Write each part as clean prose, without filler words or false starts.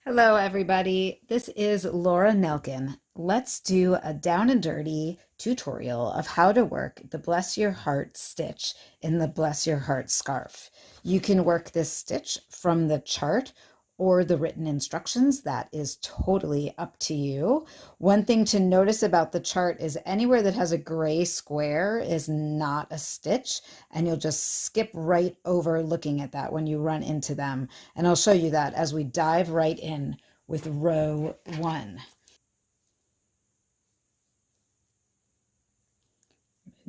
Hello, everybody. This is Laura Nelkin. Let's do a down and dirty tutorial of how to work the Bless Your Heart stitch in the Bless Your Heart scarf. You can work this stitch from the chart or the written instructions. That is totally up to you. One thing to notice about the chart is anywhere that has a gray square is not a stitch, and you'll just skip right over looking at that when you run into them. And I'll show you that as we dive right in with row 1.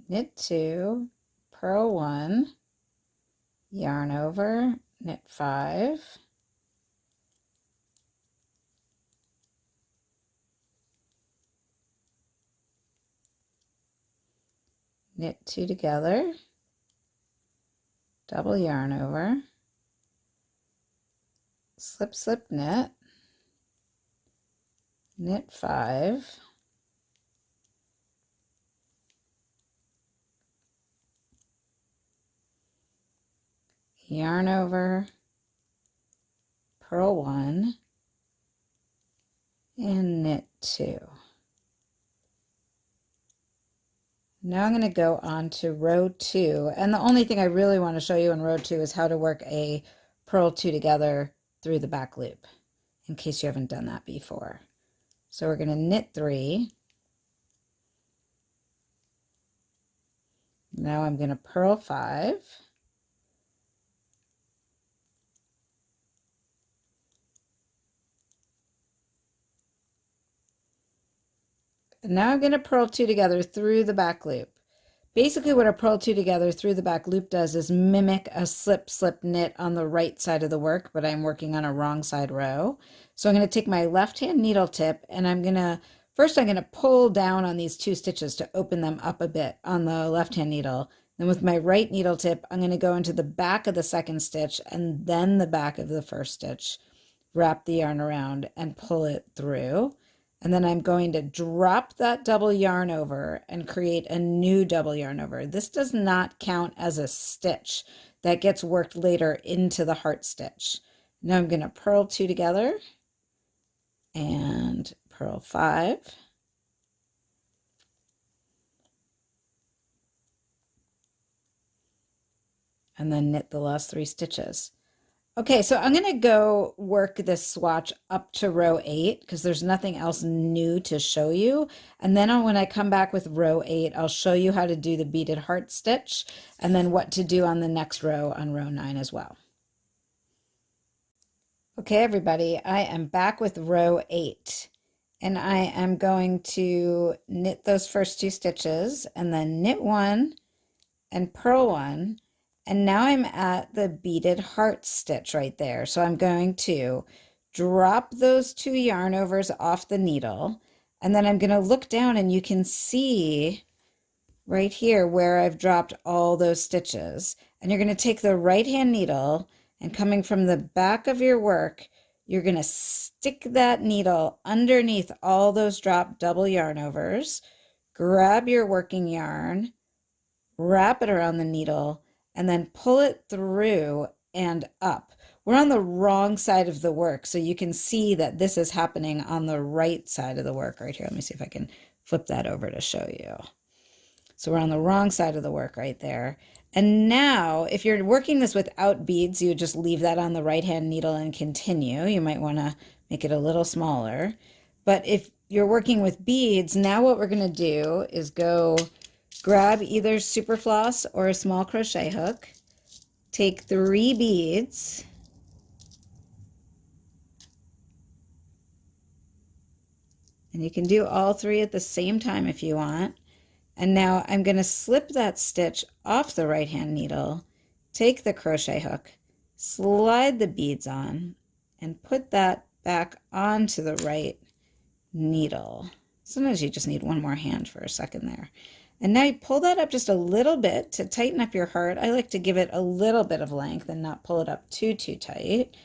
Knit 2, purl 1, yarn over, knit 5, knit 2 together, double yarn over, slip slip knit, knit 5, yarn over, purl 1, and knit 2. Now I'm going to go on to row 2, and the only thing I really want to show you in row 2 is how to work a purl 2 together through the back loop, in case you haven't done that before. So we're going to knit 3. Now I'm going to purl 5. And now I'm going to purl 2 together through the back loop. Basically what a purl 2 together through the back loop does is mimic a slip slip knit on the right side of the work, but I'm working on a wrong side row. So I'm going to take my left hand needle tip, and I'm going to pull down on these 2 stitches to open them up a bit on the left hand needle. Then with my right needle tip, I'm going to go into the back of the second stitch and then the back of the first stitch, wrap the yarn around and pull it through. And then I'm going to drop that double yarn over and create a new double yarn over. This does not count as a stitch. That gets worked later into the heart stitch. Now I'm going to purl 2 together and purl 5. And then knit the last 3 stitches. Okay, so I'm going to go work this swatch up to row 8 because there's nothing else new to show you. And then when I come back with row 8, I'll show you how to do the beaded heart stitch and then what to do on the next row on row 9 as well. Okay, everybody, I am back with row 8. And I am going to knit those first 2 stitches and then knit 1 and purl 1. And now I'm at the beaded heart stitch right there. So I'm going to drop those 2 yarn overs off the needle, and then I'm going to look down and you can see right here where I've dropped all those stitches. And you're going to take the right hand needle, and coming from the back of your work, you're going to stick that needle underneath all those dropped double yarn overs, grab your working yarn, wrap it around the needle, and then pull it through and up. We're on the wrong side of the work, so you can see that this is happening on the right side of the work right here. Let me see if I can flip that over to show you. So we're on the wrong side of the work right there. And now, if you're working this without beads, you would just leave that on the right-hand needle and continue. You might want to make it a little smaller. But if you're working with beads, now what we're going to do is go grab either super floss or a small crochet hook, take 3 beads, and you can do all 3 at the same time if you want. And now I'm going to slip that stitch off the right hand needle, take the crochet hook, slide the beads on, and put that back onto the right needle. Sometimes you just need one more hand for a second there. And now you pull that up just a little bit to tighten up your heart. I like to give it a little bit of length and not pull it up too tight.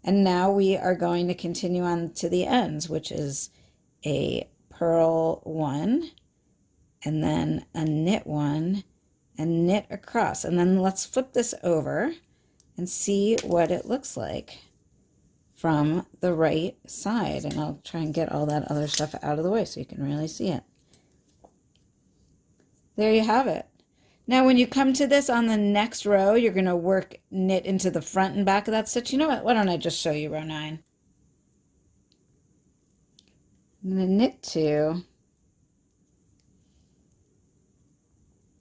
And now we are going to continue on to the ends, which is a purl 1, and then a knit 1, and knit across. And then let's flip this over and see what it looks like. from the right side. And I'll try and get all that other stuff out of the way so you can really see it. There you have it. Now when you come to this on the next row, you're going to knit into the front and back of that stitch. You know what? Why don't I just show you row 9? I'm going to knit 2.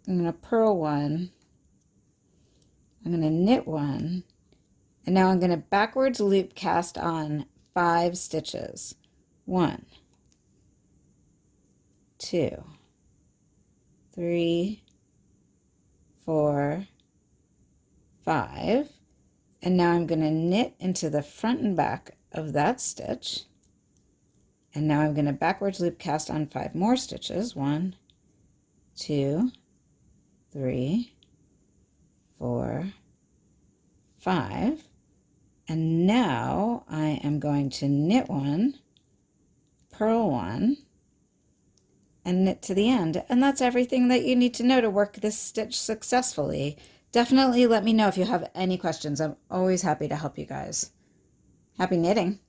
I'm going to purl 1. I'm going to knit 1. And now I'm going to backwards loop cast on 5 stitches. 1, 2, 3, 4, 5. And now I'm going to knit into the front and back of that stitch. And now I'm going to backwards loop cast on 5 more stitches. 1, 2, 3, 4, 5. And now I am going to knit 1, purl 1, and knit to the end. And that's everything that you need to know to work this stitch successfully. Definitely let me know if you have any questions. I'm always happy to help you guys. Happy knitting!